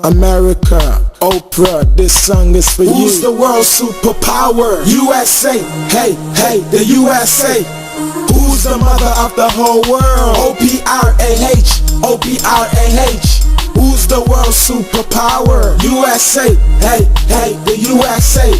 America, Oprah, this song is for you. Who's the world superpower? USA, hey, hey, the USA. Who's the mother of the whole world? O-P-R-A-H, O-P-R-A-H. Who's the world superpower? USA, hey, hey, the USA.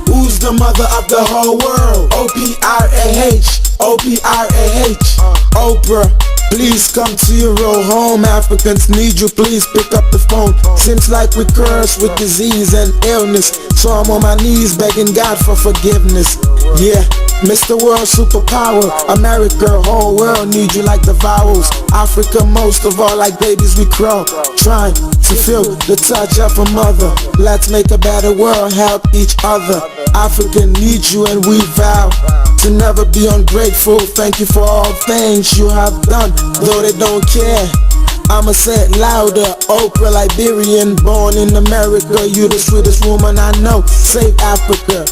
Who's the mother of the whole world? O-P-R-A-H, O-P-R-A-H. Oprah, please come to your old home. Africans need you, please pick up the phone. Seems like we cursed with disease and illness, so I'm on my knees begging God for forgiveness. Yeah, Mr. World Superpower, America, whole world need you like the vowels. Africa most of all, like babies we crawl, trying to feel the touch of a mother. Let's make a better world, help each other. Africa needs you and we vow to never be ungrateful. Thank you for all things you have done, though they don't care. I'ma say it louder. Oprah, Liberian, born in America. You the sweetest woman I know. Save Africa.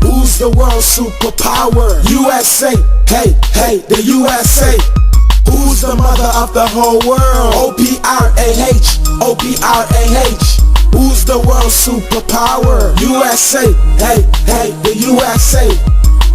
Who's the world superpower? USA, hey, hey, the USA. Who's the mother of the whole world? O-P-R-A-H, O-P-R-A-H. Who's the world superpower? USA, hey, hey, the USA.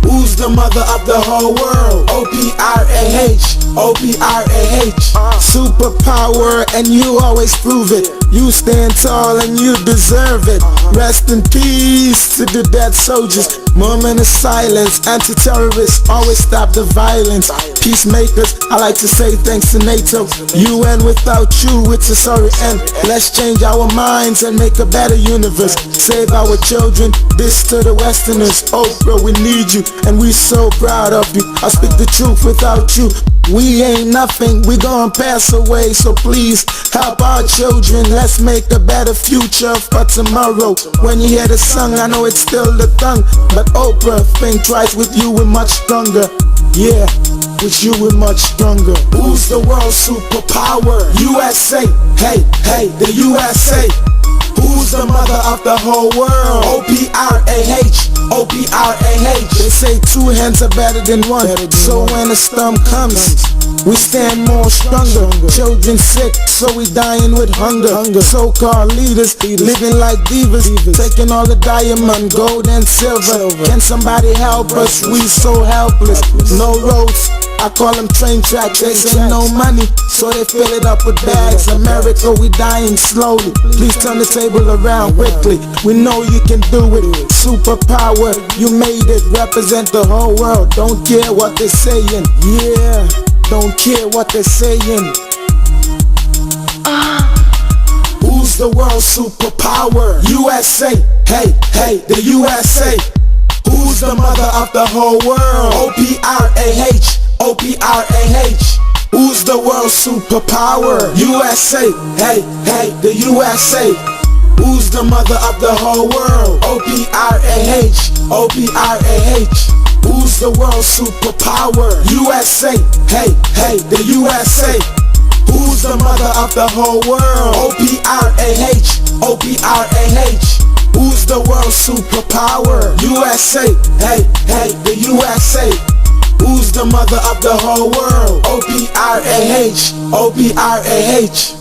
Who's the mother of the whole world? O-P-R-A-H, O-P-R-A-H. Superpower, and you always prove it. You stand tall and you deserve it. Rest in peace to the dead soldiers. Moment of silence, anti-terrorists always stop the violence. Peacemakers, I like to say thanks to NATO. UN, without you it's a sorry end. Let's change our minds and make a better universe. Save our children, this to the Westerners. Oprah, we need you and we so proud of you. I speak the truth, without you we ain't nothing, we gon' pass away. So please help our children, let's make a better future for tomorrow. When you hear the song, I know it's still the tongue, but Oprah, think twice, with you we're much stronger. Yeah, with you we're much stronger. Who's the world superpower? USA, hey, hey, the USA. Who's the mother of the whole world? O-P-R-A-H, O-P-R-A-H. They say two hands are better than one, so when a storm comes, we stand more stronger. Children sick, so we dying with hunger. So-called leaders living like divas, taking all the diamond, gold and silver. Can somebody help us? We so helpless. No roads, I call them train tracks. They say no money, so they fill it up with bags. America, we dying slowly. Please turn the table around quickly. We know you can do it. Superpower, you made it. Represent the whole world. Don't care what they're saying. Yeah, don't care what they're saying. Who's the world superpower? USA, hey, hey, the USA. Who's the mother of the whole world? O-P-R-A-H, O-P-R-A-H. Who's the world superpower? USA, hey, hey, the USA. Who's the mother of the whole world? O-P-R-A-H, O-P-R-A-H. Who's the world superpower? USA, hey, hey, the USA. Who's the mother of the whole world? O-P-R-A-H, O-P-R-A-H. Who's the world superpower? USA, hey, hey, the USA. Who's the mother of the whole world? O-P-R-A-H, O-P-R-A-H.